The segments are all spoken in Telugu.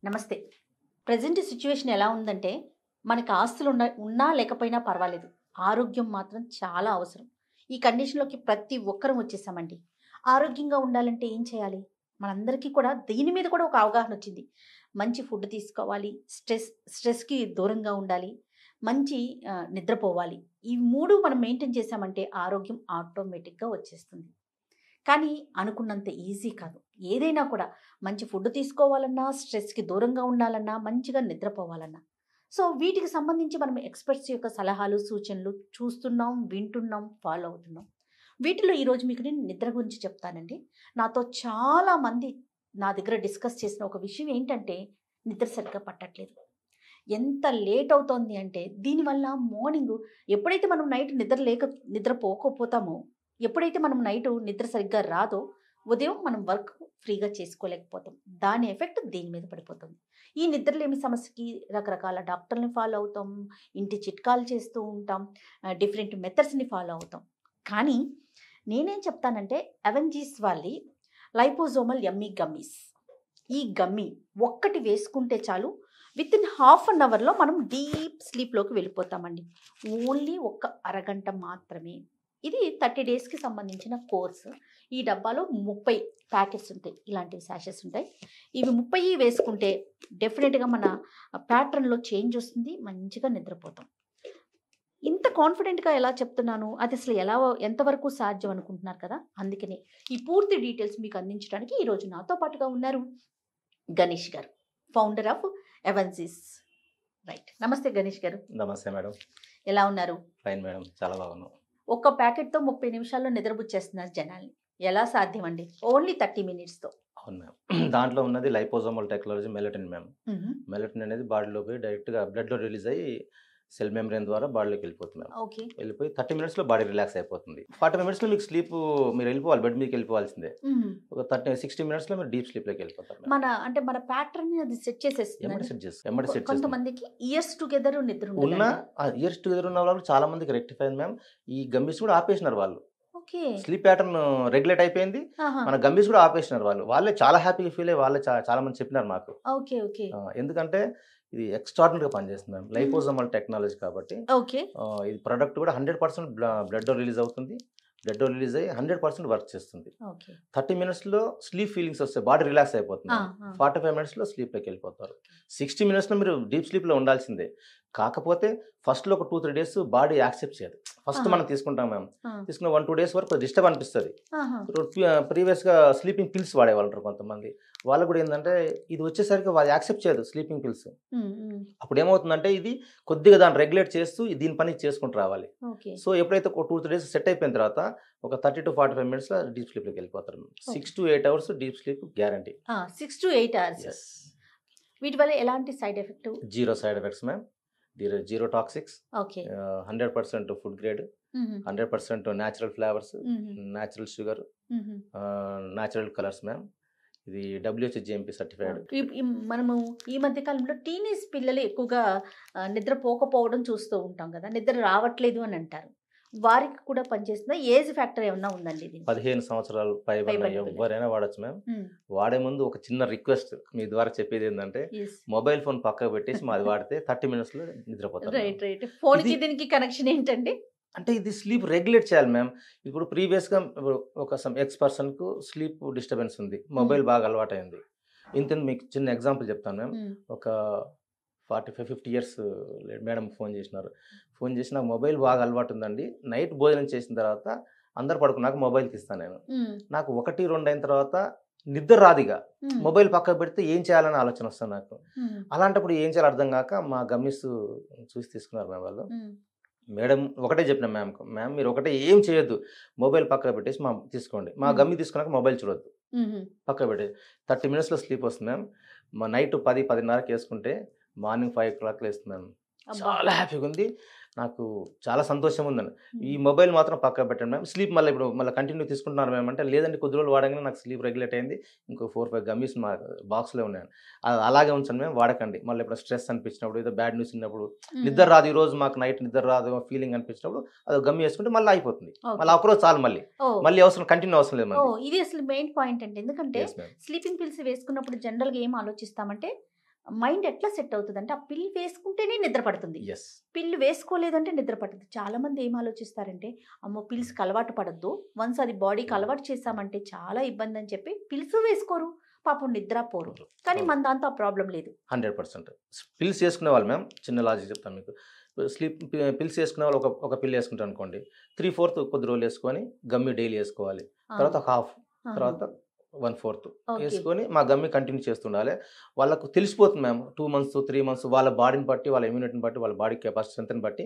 నమస్తే. ప్రెజెంట్ సిట్యుయేషన్ ఎలా ఉందంటే, మనకి ఆస్తులు ఉన్నా లేకపోయినా పర్వాలేదు. ఆరోగ్యం మాత్రం చాలా అవసరం. ఈ కండిషన్‌లోకి ప్రతి ఒక్కరం వచ్చేసామండి. ఆరోగ్యంగా ఉండాలంటే ఏం చేయాలి? మనందరికీ కూడా దీని మీద కూడా ఒక అవగాహన వచ్చింది. మంచి ఫుడ్ తీసుకోవాలి. స్ట్రెస్‌కి దూరంగా ఉండాలి. మంచి నిద్రపోవాలి. ఈ 3 మనం మెయింటైన్ చేశామంటే ఆరోగ్యం ఆటోమేటిక్‌గా వచ్చేస్తుంది. కానీ అనుకున్నంత ఈజీ కాదు. ఏదైనా కూడా మంచి ఫుడ్ తీసుకోవాలన్నా, స్ట్రెస్‌కి దూరంగా ఉండాలన్నా, మంచిగా నిద్రపోవాలన్నా. సో, వీటికి సంబంధించి మనం ఎక్స్‌పర్ట్స్ యొక్క సలహాలు, సూచనలు చూస్తున్నాం, వింటున్నాం, ఫాలో అవుతున్నాం. వీటిలో ఈరోజు మీకు నేను నిద్ర గురించి చెప్తానండి. నాతో చాలామంది నా దగ్గర డిస్కస్ చేసిన ఒక విషయం ఏంటంటే, నిద్ర సరిగ్గా పట్టట్లేదు. ఎంత లేట్ అవుతోంది అంటే, దీనివల్ల మార్నింగు ఎప్పుడైతే మనం నైట్ నిద్రపోకపోతామో, ఎప్పుడైతే మనం నైటు నిద్ర సరిగ్గా రాదో, ఉదయం మనం వర్క్ ఫ్రీగా చేసుకోలేకపోతాం. దాని ఎఫెక్ట్ దీని మీద పడిపోతుంది. ఈ నిద్రలేమి సమస్యకి రకరకాల డాక్టర్‌లని ఫాలో అవుతాం. ఇంటి చిట్కాలు చేస్తూ ఉంటాం. డిఫరెంట్ మెథడ్స్‌ని ఫాలో అవుతాం. కానీ నేనేం చెప్తానంటే, అవెంజీస్ వాళ్ళి లైపోజోమల్ యమ్మీ గమ్మీస్. ఈ గమ్మీ ఒక్కటి వేసుకుంటే చాలు, వితిన్ హాఫ్ అన్ అవర్‌లో మనం డీప్ స్లీప్‌లోకి వెళ్ళిపోతామండి. ఓన్లీ ఒక్క అరగంట మాత్రమే. ఇది 30 డేస్‌కి సంబంధించిన కోర్స్. ఈ డబ్బాలో 30 ప్యాకెట్స్ ఉంటాయి. ఇలాంటివి సాషెస్ ఉంటాయి. ఇవి 30 వేసుకుంటే డెఫినిట్‌గా మన ప్యాటర్న్‌లో చేంజ్ వస్తుంది. మంచిగా నిద్రపోతాం. ఇంత కాన్ఫిడెంట్‌గా ఎలా చెప్తున్నాను? అది అసలు ఎంతవరకు సాధ్యం అనుకుంటున్నారు కదా! అందుకనే ఈ పూర్తి డీటెయిల్స్ మీకు అందించడానికి ఈరోజు నాతో పాటుగా ఉన్నారు గణేష్ గారు. Founder of Evensis. రైట్. నమస్తే గణేష్ గారు. నమస్తే మేడం. ఎలా ఉన్నారు? Fine madam. చాలా బాగున్నాం. ఒక్క ప్యాకెట్‌తో 30 నిమిషాల్లో నిద్రపుచ్చేస్తున్నారు జనాల్ని. ఎలా సాధ్యమండి? ఓన్లీ 30 మినిట్స్‌తో. అవును మ్యామ్. దాంట్లో ఉన్నది లైపోజోమల్ టెక్నాలజీ మెలటిన్ మ్యామ్. హుహు. మెలటిన్ అనేది బాడీలో పోయి డైరెక్ట్‌గా బ్లడ్‌లో రిలీజ్ అయ్యి సెల్ మెంబ్రేన్ ద్వారా బాడీలోకి వెళ్ళిపోతుంది మ్యామ్. ఓకే. వెళ్ళిపోయి 30 మినిట్స్‌లో బాడీ రిలాక్స్ అయిపోతుంది. 40 మినిట్స్‌లో మీకు స్లీప్ మీరు వెళ్ళిపోవాలి. బెడ్ మీదకి వెళ్ళిపోవాల్సిందే. హుహు. ఒక 60 మినిట్స్‌లో మీరు డీప్ స్లీప్‌లోకి వెళ్ళిపోతారు మ్యామ్. మన ప్యాటర్న్‌ని అది సెట్ చేసేస్తుందండి. ఎమ్మటే సెట్ చేస్తుంది. కొంతమందికి ఇయర్స్ టుగెదర్ నిద్ర ఉన్న ఉండదండి. ఇయర్స్ టుగెదర్ ఉన్న వాళ్ళు చాలా మందికి రెక్టిఫై అయింది మ్యామ్. ఈ గమ్మీస్ కూడా ఆపేసినారు వాళ్ళు. ఓకే. స్లీప్ ప్యాటర్న్ రెగ్యులేట్ అయిపోయింది. ఆహా! మన గమ్మీస్ కూడా ఆపేసినారు వాళ్ళు. వాళ్ళే చాలా హ్యాపీగా ఫీల్ అయ్యి వాళ్ళే చాలా మంది చెప్పినారు మాకు. ఓకే. ఓకే. ఎందుకంటే ఇది ఎక్స్ట్రార్డినరీగా పనిచేస్తుంది మ్యామ్. హుహు. లైపోజోమల్ టెక్నాలజీ కాబట్టి ఓకే. ఇది ప్రొడక్ట్ కూడా 100% బ్లడ్‌లో రిలీజ్ అవుతుంది. బ్లడ్‌లో రిలీజ్ అయ్యి 100% వర్క్ చేస్తుంది. ఓకే. 30 మినిట్స్‌లో స్లీప్ ఫీలింగ్స్ వస్తాయి. బాడీ రిలాక్స్ అయిపోతుంది. ఆ! ఆ! 45 మినిట్స్‌లో స్లీప్‌లోకి వెళ్ళిపోతారు. 60 మినిట్స్‌లో మీరు డీప్ స్లీప్‌లో ఉండాల్సిందే. కాకపోతే ఫస్ట్‌లో ఒక 2, 3 డేస్ బాడీ యాక్సెప్ట్ చేయదు. ఫస్ట్ ఆహా! మనం తీసుకుంటాం మ్యామ్. ఆ! తీసుకున్న 1, 2 డేస్ వరకు డిస్టర్బ్ అనిపిస్తది. ఆహా! ప్రీవియస్‌గా స్లీపింగ్ పిల్స్ వాడేవాళ్ళుంటారు కొంతమంది. వాళ్ళకి కూడా ఏందంటే ఇది వచ్చేసరికి వాళ్ళు యాక్సెప్ట్ చేయదు స్లీపింగ్ పిల్స్. హ్మ్. హ్మ్. అప్పుడు ఏమవుతుందంటే ఇది కొద్దిగా దాన్ని రెగ్యులేట్ చేస్తూ దీని పని చేసుకుంటూ రావాలి. ఓకే. సో ఎప్పుడైతే ఒక 2, 3 డేస్ సెట్ అయిపోయిన తర్వాత ఒక 30-45 మినిట్స్‌లో డీప్ స్లీప్‌లోకి వెళ్ళిపోతారు. 6-8 hours deep sleep guarantee. 6-8 hours. Yes. వీటి వల్ల ఎలాంటి side effect? Zero side effects ma'am. Zero toxics. Okay. 100% food grade. హుహు. 100% న్యాచురల్ ఫ్లేవర్స్. హుహు. Natural sugar. హుహు. Natural colours ma'am. ఇది WHO GMP సర్టిఫైడ్. మనము ఈ మధ్య కాలంలో టీనేజ్ పిల్లలు ఎక్కువగా నిద్రపోకపోవడం చూస్తూ ఉంటాం కదా! నిద్ర రావట్లేదు అని అంటారు. వారికి కూడా పనిచేస్తుందా? ఏజ్ ఫ్యాక్టర్ ఏమన్నా ఉందండి దీనికి? 15 సంవత్సరాలు పైబడిన పైబడిన పిల్లలు. ఎవ్వరైనా వాడొచ్చు మ్యామ్. హ్మ్. వాడే ముందు ఒక చిన్న రిక్వెస్ట్ మీ ద్వారా చెప్పేది ఏంటంటే యెస్. మొబైల్ ఫోన్ పక్కకు పెట్టేసి మాది వాడితే 30 మినిట్స్‌లో నిద్రపోతారు మ్యామ్. రైట్. రైట్. ఫోన్‌కి ఇది దీనికి కనెక్షన్ ఏంటండి? అంటే ఇది స్లీప్ రెగ్యులేట్ చేయాలి మ్యామ్. ఇప్పుడు ప్రీవియస్‌గా ఒక ఎక్స్ పర్సన్‌కు స్లీప్ డిస్టర్బెన్స్ ఉంది. హ్మ్. మొబైల్ బాగా అలవాటైంది. మీకు చిన్న ఎగ్జాంపుల్ చెప్తాను మ్యామ్. హ్మ్. ఒక 45, 50 ఇయర్స్ మేడం ఫోన్ చేసినారు. ఫోన్ చేసి నాకు మొబైల్ బాగా అలవాటు ఉందండి. నైట్ భోజనం చేసిన తర్వాత అందరూ పడుకున్నాక మొబైల్ తీస్తాను నేను. హ్మ్. నాకు 1, 2 అయిన తర్వాత నిద్ర రాదిగ. హ్మ్. మొబైల్ పక్కకు పెడితే ఏం చేయాలని ఆలోచన వస్తుంది నాకు. హ్మ్. అలాంటప్పుడు ఏం చేయాలో అర్థం కాక మా గమ్మీస్ చూసి తీసుకున్నారు మ్యామ్ వాళ్ళు. హ్మ్. మేడం ఒకటే చెప్పిన మ్యామ్‌కు, మ్యామ్ మీరు ఒకటే ఏం చేయొద్దు. మొబైల్ పక్కకు పెట్టేసి తీసుకోండి. మా హ్మ్. గమ్మి తీసుకున్నాక మొబైల్ చూడొద్దు. హుహు. పక్కకు పెట్టేసి 30 మినిట్స్‌లో స్లీప్ వస్తుంది మ్యామ్. నైట్ 10, 10:30కి వేసుకుంటే మార్నింగ్ 5:00 లేస్తుంది మ్యామ్. అబ్బా! చాలా హ్యాపీగా ఉంది. నాకు చాలా సంతోషంగా ఉందండి. ఈ హ్మ్. మొబైల్ మాత్రం పక్కకు పెట్టండి మ్యామ్. స్లీప్ మళ్ళీ కంటిన్యూ తీసుకుంటున్నారు మ్యామ్ అంటే, లేదండి కొద్ది రోజులు వాడంగానే నాకు స్లీప్ రెగ్యులేట్ అయింది. ఇంకో 4, 5 గమ్మీస్ మా బాక్స్‌లో ఉన్నాయండి. అలాగే ఉంచండి మ్యామ్ వాడకండి. మళ్ళీ ఎప్పుడైనా స్ట్రెస్ అనిపించినప్పుడు, ఏదో బ్యాడ్ న్యూస్ విన్నప్పుడు, హ్మ్. నిద్ర రాదు ఈరోజు మాకు నైట్ నిద్ర రాదు ఫీలింగ్ అనిపించినప్పుడు అదో గమ్మి వేసుకుంటే మళ్ళీ అయిపోతుంది. మళ్ళీ ఓకే. ఒకరోజు చాలు మళ్ళీ. ఓహ్! మళ్ళీ కంటిన్యూ అవసరం లేదు మళ్ళీ. ఓహ్! ఇది అసలు మెయిన్ పాయింట్ అండి. ఎందుకంటే యెస్ మ్యామ్. స్లీపింగ్ పిల్స్ వేసుకున్నప్పుడు జనరల్‌గా ఏం ఆలోచిస్తామంటే మైండ్ ఎట్లా సెట్ అవుతుందంటే, ఆ పిల్ వేసుకుంటేనే నిద్ర పడుతుంది. ఎస్. పిల్ వేసుకోలేదంటే నిద్ర పట్టదు. చాలామంది ఏం ఆలోచిస్తారంటే, అమ్మో! పిల్స్‌కి అలవాటు పడొద్దు. వన్స్ అది బాడీకి అలవాటు చేశామంటే చాలా ఇబ్బందని చెప్పి పిల్స్ వేసుకోరు. పాపం నిద్ర పోరు. కానీ మన దాంతో ఆ ప్రాబ్లమ్ లేదు. 100%. పిల్స్ చేసుకునే వాళ్ళు మ్యామ్, చిన్న లాజిక్ చెప్తాను మీకు. పిల్స్ చేసుకునే వాళ్ళు ఒక పిల్ వేసుకుంటారు అనుకోండి, 3/4 కొద్ది రోజులు వేసుకొని గమ్మి డైలీ వేసుకోవాలి. ఆ! తర్వాత హాఫ్, ఆహా! తర్వాత 1/4 ఓకే. వేసుకొని మా గమ్మి కంటిన్యూ చేస్తుండాలి. వాళ్ళకు తెలిసిపోతుంది మ్యామ్. 2 మంత్స్, 3 మంత్స్ వాళ్ళ బాడీని బట్టి, వాళ్ళ ఇమ్యూనిటీని బట్టి, వాళ్ళ బాడీ కెపాసిటీ స్ట్రెంత్ని బట్టి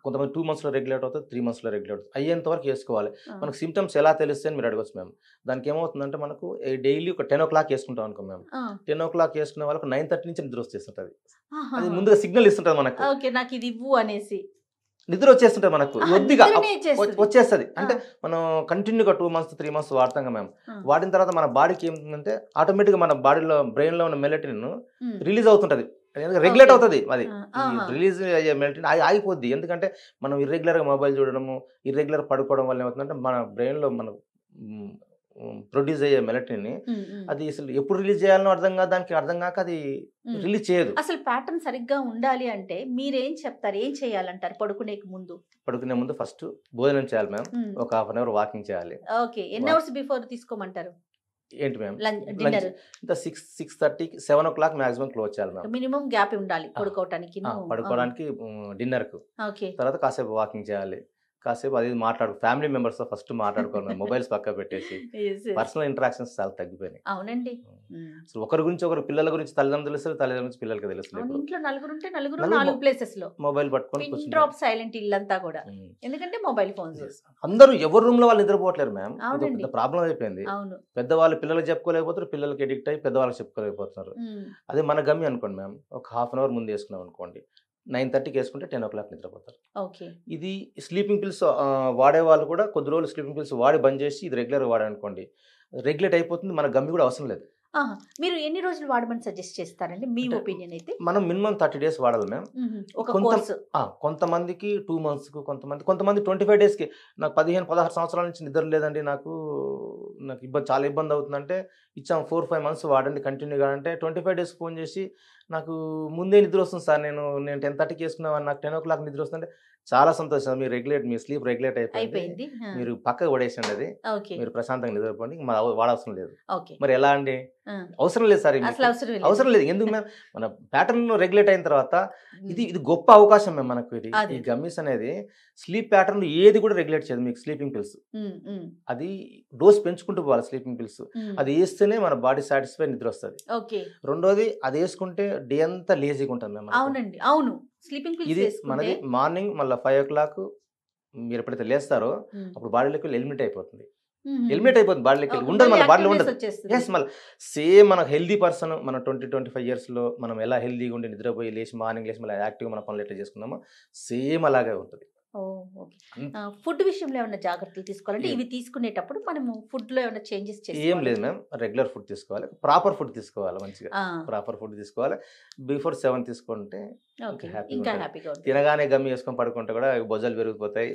కొంతమంది 2 మంత్స్‌లో రెగ్యులేట్ అవుతుంది, 3 మంత్స్‌లో రెగ్యులేట్ అవుతుంది. అయ్యేంత వరకు వేసుకోవాలి. ఆ! మనకు సిమ్టమ్స్ ఎలా తెలుస్తాయని మీరు అడగొచ్చు మ్యామ్. దానికి ఏమవుతుందంటే మనకు డైలీ ఒక 10:00 వేసుకుంటాం అనుకో మ్యామ్. ఆ! 10:00 వేసుకునే వాళ్ళకి 9:30 నుంచి నిద్ర వచ్చేస్తుంటది. అది ఆహాహా! ముందుగా సిగ్నల్ ఇస్తుంటది మనకు. ఓకే. నాకిది ఇవ్వు అనేసి. నిద్ర వచ్చేస్తుంటది మనకు. ఆహా! కొద్దిగా నిద్రనే ఇచ్చేస్తది. వచ్చేస్తది. ఆ! అంటే మనం కంటిన్యూగా 2 మంత్స్, 3 మంత్స్ వాడతాం కదా మ్యామ్. ఆ! వాడిన తర్వాత మన బాడీకి ఏముందంటే ఆటోమేటిక్‌గా మన బాడీలో బ్రెయిన్‌లో ఉన్న మెలటిన్ హ్మ్. రిలీజ్ అవుతుంటది. Regulate okay. అవుతది అది. ఆ! ఈ ఆహా! రిలీజ్ అయ్యే మెలటిన్ ఆగిపోద్ది. ఎందుకంటే మనం ఇర్రెగ్యులర్‌గా మొబైల్ చూడడము, ఇర్రెగ్యులర్ పడుకోవడం వల్ల ఏమవుతుందంటే మన బ్రెయిన్‌లో మనకు హ్మ్, ప్రొడ్యూస్ అయ్యే మెలటిన్‌ని హ్మ్. హ్మ్. అది అసలు ఎప్పుడు రిలీజ్ చేయాలనో దానికి అర్థం కాక అది హ్మ్. రిలీజ్ చేయదు. అసలు ప్యాటర్న్ సరిగ్గా ఉండాలి అంటే మీరేం చెప్తారు? ఏం చేయాలంటారు పడుకునేకి ముందు? పడుకునే ముందు ఫస్ట్ భోజనం చేయాలి మ్యామ్. హ్మ్. ఒక హాఫ్ అన్ అవర్ వాకింగ్ చేయాలి. ఓకే. ఎన్ని వా అవర్స్ బిఫోర్ తీసుకోమంటారు? ఏంటి మ్యామ్? Lunch lunch dinner? ఇంత 6:30కి 7:00 మాక్సిమం క్లోజ్ చేయాలి మ్యామ్. మినిమమ్ గ్యాప్ ఉండాలి ఆ! పడుకోవటానికిను. ఆ! పడుకోవడానికి డిన్నర్‌కు. ఓకే. తర్వాత కాసేపు వాకింగ్ చేయాలి. కాసేపు అది ఇది ఫ్యామిలీ మెంబర్స్‌తో ఫస్ట్ మాట్లాడుకోవాలి మ్యామ్. మొబైల్స్ పక్కకు పెట్టేసి. యెస్. యెస్. పర్సనల్ ఇంటరాక్షన్స్ చాలా తగ్గిపోయినాయి. అవునండి. హ్మ్. హ్మ్. అసలు ఒకరి గురించి పిల్లల గురించి తల్లిదండ్రులకు తెలుస్తలేదు, తల్లిదండ్రుల గురించి పిల్లలకి తెలుస్తలేదు అవును. ఇప్పుడు. ఇంట్లో నలుగురుంటే నలుగురు నలుగురు 4 ప్లేసెస్‌లో. మొబైల్ పట్టుకొని పిన్ కూర్చుంటారు. డ్రాప్ సైలెంట్ ఇల్లంతా గూడా. హ్మ్. ఎందుకంటే మొబైల్ ఫోన్స్. యెస్. అందరూ ఎవరి రూమ్‌లో వాళ్ళు నిద్రపోవట్లేరు మ్యామ్. ఇదొక అవునండి. పెద్ద ప్రాబ్లమ్ అయిపోయింది. అవును. పెద్దవాళ్ళు పిల్లలకి చెప్పుకోలేకపోతున్నారు. పిల్లలకి అడిక్ట్ అయ్యి పెద్దవాళ్ళకి చెప్పుకోలేకపోతున్నారు. హ్మ్. అదే మన గమ్యం అనుకోండి మ్యామ్. ఒక హాఫ్ అన్ అవర్ ముందు వేసుకున్నాం అనుకోండి. 9:30కి వేసుకుంటే 10:00 నిద్రపోతారు. ఓకే. ఇది స్లీపింగ్ పిల్స్ వాడేవాళ్ళు కూడా కొద్ది రోజులు స్లీపింగ్ పిల్స్ వాడి బంద్ చేసి ఇది రెగ్యులర్‌గా వాడారనుకోండి. రెగ్యులేట్ అయిపోతుంది. మన గమ్మి కూడా అవసరం లేదు. ఆహా! మీరు ఎన్ని రోజులు వాడమని సజెస్ట్ చేస్తారండి? మీ అంటే ఒపీనియన్ అయితే? మనం మినిమమ్ 30 డేస్ వాడాలి మ్యామ్. హుహు. ఒక కొంత కోర్స్. కొంతమందికి 2 మంత్స్‌కు, కొంతమంది 25 డేస్‌కి నాకు 15, 16 సంవత్సరాల నుంచి నిద్ర లేదండి నాకు చాలా ఇబ్బంది అవుతుందంటే ఇచ్చాం 4, 5 మంత్స్ వాడండి కంటిన్యూగా అంటే 25 డేస్ ఫోన్ చేసి నాకు ముందే నిద్ర వస్తుంది సార్. నేను 10:30కి వేసుకున్నాను. నాకు 10:00 నిద్ర వస్తుందంటే చాలా సంతోషం. మీ స్లీప్ రెగ్యులేట్ అయిపోయింది. అయిపోయింది. ఆ! మీరు పక్కకు పడేసేయండి అది. ఓకే. మీరు ప్రశాంతంగా నిద్రపోండి. వాడవసరం లేదు. ఓకే. మరి ఎలా అండి? ఆ! అవసరం లేదు సార్ అసలు మీకు. అవసరమే లేదు. అవసరం లేదు. ఎందుకు మ్యామ్? మన ప్యాటర్న్ రెగ్యులేట్ అయిన తర్వాత హ్మ్. ఇది గొప్ప అవకాశం మ్యామ్ మనకు ఇది. అదే. ఈ గమ్మీస్ అనేది స్లీప్ ప్యాటర్న్ ఏది కూడా రెగ్యులేట్ చేయదు మీకు స్లీపింగ్ పిల్స్. హ్మ్. హ్మ్. అది డోస్ పెంచుకుంటూ పోవాలి స్లీపింగ్ పిల్స్. హ్మ్. అది ఏస్తేనే మన బాడీ సాటిస్ఫై నిద్రొస్తది. ఓకే. రెండోది అదేసుకుంటే డే అంతా లేజీగా ఉంటాం మ్యామ్ మనకు. అవునండి. అవును. స్లీపింగ్ పిల్స్ ఇది వేసుకుంటే మనది మార్నింగ్ మళ్ళా 5:00 మీరెప్పుడైతే లేస్తారో హ్మ్. అప్పుడు బాడీలోకెళ్ళి ఎలిమినేట్ అయిపోతుంది. హుహుహు. ఎలిమినేట్ అయిపోతుంది బాడీలోకెళ్ళి. ఓకే. ఉండదు మళ్ళీ మన బాడీలో యాక్టివ్‌నెస్ ఉండదు. వచ్చేస్తది. యెస్. మళ్ళా సేమ్ మన హెల్తీ పర్సన్ మన 25 ఇయర్స్‌లో మనం ఎలా హెల్తీగా ఉండి నిద్రపోయి మార్నింగ్ లేసి మళ్ళీ యాక్టివ్‌గా మన పనులు ఎట్లా చేసుకున్నామో సేమ్ అలాగే ఉంటది. ఓహ్! ఓకే. అన్ ఫుడ్ విషయంలో ఏమన్నా జాగ్రత్తలు తీసుకోవాలంటే ఏం ఇవి తీసుకునేటప్పుడు మనము ఫుడ్‌లో ఏమన్నా చేంజెస్ ఏం చేసుకోవాలా? లేదు మ్యామ్. రెగ్యులర్ ఫుడ్ తీసుకోవాలి. ప్రాపర్ ఫుడ్ తీసుకోవాలి మంచిగా. ఆ! ప్రాపర్ ఫుడ్ తీసుకోవాలి. బిఫోర్ 7 తీసుకుంటే ఓకే. ఇంకా హ్యాపీగా ఇంకా ఉంటది. హ్యాపీగా ఉంటుంది. తినగానే గమ్మి యేసుకొని పడుకుంటే కూడా భుజాలు పెరిగిపోతాయి.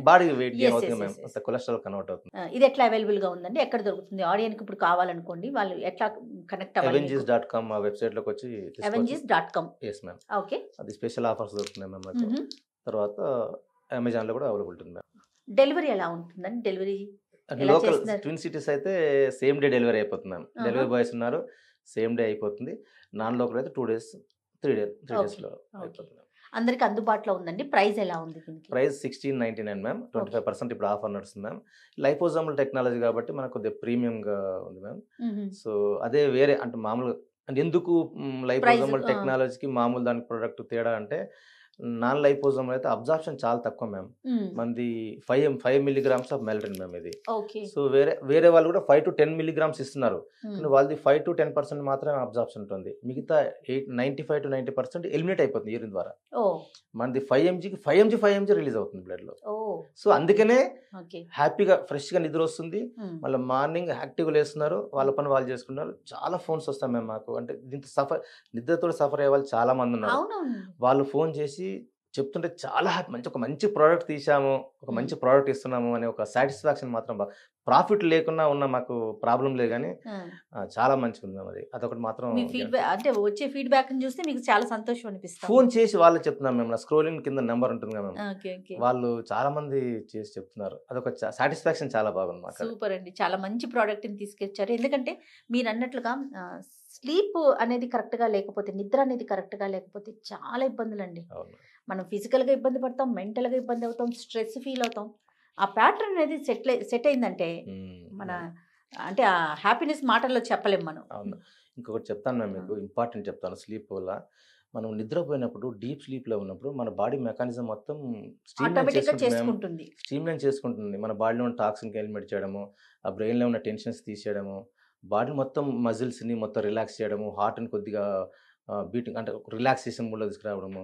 Body weight gain yes. అవుతుంది యెస్. మ్యామ్. యెస్. యెస్. అంత కొలెస్ట్రాల్ కన్వర్ట్ అవుతుంది. ఇది ఎట్లా అవైలబుల్‌గా ఉందండి? ఎక్కడ దొరుకుతుంది? ఆడియన్‌కి ఇప్పుడు కావాలనుకోండి. వాళ్ళు ఎట్లా కనెక్ట్ అవ్వాలి మీకు? అవెంజీస్.com ఆ వెబ్‌సైట్‌లోకొచ్చి తీసుకోవచ్చు. అవెంజీస్.com. Yes ma'am. ఓకే. అది స్పెషల్ ఆఫర్స్ దొరుకుతున్నాయి మ్యామ్ నాకు. హుహు. తర్వాత అమెజాన్‌లో కూడా అవైలబుల్ ఉంటుంది మ్యామ్. డెలివరీ ఎలా ఉంటుందండి? డెలివరీ అంటే ఎలా లోకల్ చేస్తున్నారు? ట్విన్ సిటీస్ అయితే సేమ్ డే డెలివరీ అయిపోతుంది మ్యామ్. ఆహా! డెలివరీ బాయ్స్ ఉన్నారు. సేమ్ డే అయిపోతుంది. నాన్ లోకల్ అయితే 2 డేస్, 3 ఓకే. డేస్‌లో ఓకే. అయిపోతుంది. అందరికి అందుబాటులో ఉందండి. ప్రైస్ ఎలా ఉంది దీనికి? Price 1699 ma'am. ఓకే. 25% ఇప్పుడు ఆఫర్ నడుస్తుంది మ్యామ్. లైపోజోమల్ టెక్నాలజీ కాబట్టి మనకు కొద్దిగా ప్రీమియంగా ఉంది మ్యామ్. హుహు. సో, అదే వేరే అంటే మామూలుగా అంటే ఎందుకు ప్రైస్ లైపోజోమల్ ఆ! టెక్నాలజీకి మామూలు దానికి ప్రొడక్ట్ తేడా అంటే నాన్ లైపోజోమల్ అయితే అబ్జార్ప్షన్ చాలా తక్కువ మ్యామ్. హ్మ్. మనది 5 మిల్లీగ్రామ్స్ ఆఫ్ మెలటిన్ మ్యామ్ ఇది. ఓకే. సో, వేరే వాళ్ళు కూడా 5-10 మిల్లీగ్రామ్స్ ఇస్తున్నారు. హ్మ్. కానీ వాళ్ళది 5-10% మాత్రమే అబ్జార్ప్షన్ ఉంటుంది. మిగతా 95-90% ఎలిమినేట్ అయిపోతుంది యూరిన్ ద్వారా. ఓహ్! మనది 5 ఎంజీ రిలీజ్ అవుతుంది బ్లడ్‌లో. ఓహ్! సో, అందుకనే ఓకే. హ్యాపీగా ఫ్రెష్‌గా నిద్రొస్తుంది. హ్మ్. మళ్ళీ మార్నింగ్ యాక్టివ్‌గా లేస్తున్నారు. వాళ్ళ పని వాళ్ళు చేసుకుంటున్నారు. చాలా ఫోన్స్ వస్తాయి మ్యామ్ మాకు. అంటే దీంతో నిద్రతో సఫర్ అయ్యే వాళ్ళు చాలా మందున్నారు. అవునవును. వాళ్ళు ఫోన్ చేసి చెప్తుంటే చాలా హ్యాపీ. ఒక మంచి ప్రోడక్ట్ తీశాము, ఒక హ్మ్. మంచి ప్రోడక్ట్ ఇస్తున్నాము అనే ఒక సాటిస్ఫాక్షన్ మాత్రం ప్రాఫిట్ లేకున్నా ఉన్న మాకు ప్రాబ్లమ్ లేదు గానీ ఆ! చాలా మంచిగుంది మ్యామ్ అది. అదొకటి మాత్రం మీ ఫీడ్‌బ్యాక్ అంటే వచ్చే ఫీడ్‌బ్యాక్‌ని చూస్తే మీకు చాలా సంతోషం అనిపిస్తా ఫోన్ చేసి వాళ్ళే చెప్తున్నాం మేము. నా స్క్రోలింగ్ కింద నంబర్ ఉంటుంది కదా మ్యామ్. ఓకే. ఓకే. వాళ్ళు చాలా మంది చేసి చెప్తున్నారు. అదొక సాటిస్ఫాక్షన్ చాలా బాగుంది మాకది. సూపర్ అండి. చాలా మంచి ప్రొడక్ట్‌ని తీసుకొచ్చారు. ఎందుకంటే మీరన్నట్లుగా స్లీప్ అనేది కరెక్ట్‌గా లేకపోతే, నిద్ర అనేది కరెక్ట్‌గా లేకపోతే చాలా ఇబ్బందులండి. అవును. మనం ఫిజికల్‌గా ఇబ్బంది పడతాం, మెంటల్‌గా ఇబ్బంది అవుతాం, స్ట్రెస్ ఫీల్ అవుతాం. ఆ ప్యాటర్న్ అనేది సెట్ అయిందంటే మన హ్మ్. అంటే ఆ హ్యాపీనెస్ మాటల్లో చెప్పలేం మనం. అవును. ఇంకొకటి చెప్తాను మ్యామ్ మీకు ఇంపార్టెంట్ చెప్తాను స్లీప్ వల్ల. మనం నిద్రపోయినప్పుడు డీప్ స్లీప్‌లో ఉన్నప్పుడు మన బాడీ మెకానిజం మొత్తం స్ట్రీమ్‌లైన్ ఆటోమేటిక్‌గా చేసుకుంటుంది మ్యామ్. చేసుకుంటుంది. స్ట్రీమ్‌లైన్ చేసుకుంటుంది. మన బాడీలో ఉన్న టాక్సిన్‌కి ఎలిమినేట్ చేయడము, ఆ బ్రెయిన్‌లో ఉన్న టెన్షన్స్ తీసేయడము, బాడీ మొత్తం మజిల్స్‌ని మొత్తం రిలాక్స్ చేయడము, హార్ట్‌ని కొద్దిగా బీటింగ్ అంటే రిలాక్సేషన్ మూడ్‌లో తీసుకురావడము.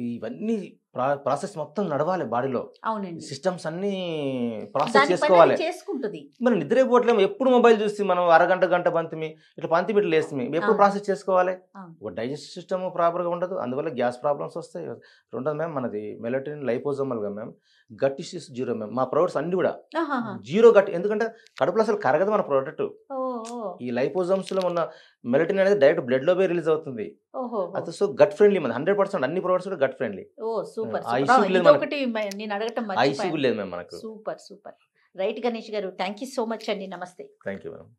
ఇవన్నీ ప్రాసెస్ మొత్తం నడవాలి బాడీలో. అవునండి. సిస్టమ్స్ అన్నీ ప్రాసెస్ దాని పని అది చేసుకోవాలి. చేసుకుంటది. మనం నిద్రపోవట్లేము. ఎప్పుడు మొబైల్ చూసి మనం అరగంట, గంట పంతిమి, ఇట్లా పంతిమి ఇట్లా లేస్తమి. ఎప్పుడు అవును. ప్రాసెస్ చేసుకోవాలి? అవును. ఒక డైజెస్టివ్ సిస్టమ్ ప్రాపర్‌గా ఉండదు. అందువల్ల గ్యాస్ ప్రాబ్లమ్స్ వస్తాయి. రెండోది మ్యామ్ మనది మెలటోనిన్ లైపోజోమల్‌గా మ్యామ్ గట్ ఇష్యూస్ 0 మ్యామ్. మా ప్రొడక్ట్స్ అన్నీ కూడా ఆహాహా! 0 గట్ ఎందుకంటే కడుపులో అసలు కరగదు మన ప్రొడక్ట్. ఓహ్! ఓహ్! ఈ లైపోజోమ్స్‌లో ఉన్న మెలటోనిన్ అనేది డైరెక్ట్ బ్లడ్‌లో పోయి రిలీజ్ అవుతుంది. ఓహోహో! అది సో గట్ ఫ్రెండ్లీ మనది 100% అన్ని ప్రొడక్ట్స్ కూడా గట్ ఫ్రెండ్లీ. ఓహ్! సూపర్. ఆ సూపర్. ఇష్యూ కూడా లేదు మనకు. ఇదొకటి నేను అడగటం ఆ ఇష్యూ మర్చిపోయాను. కూడా లేదు మ్యామ్ మనకు. సూపర్. సూపర్. రైట్ గణేష్ గారు. థాంక్ యూ సో మచ్ అండి. నమస్తే. Thank you ma'am.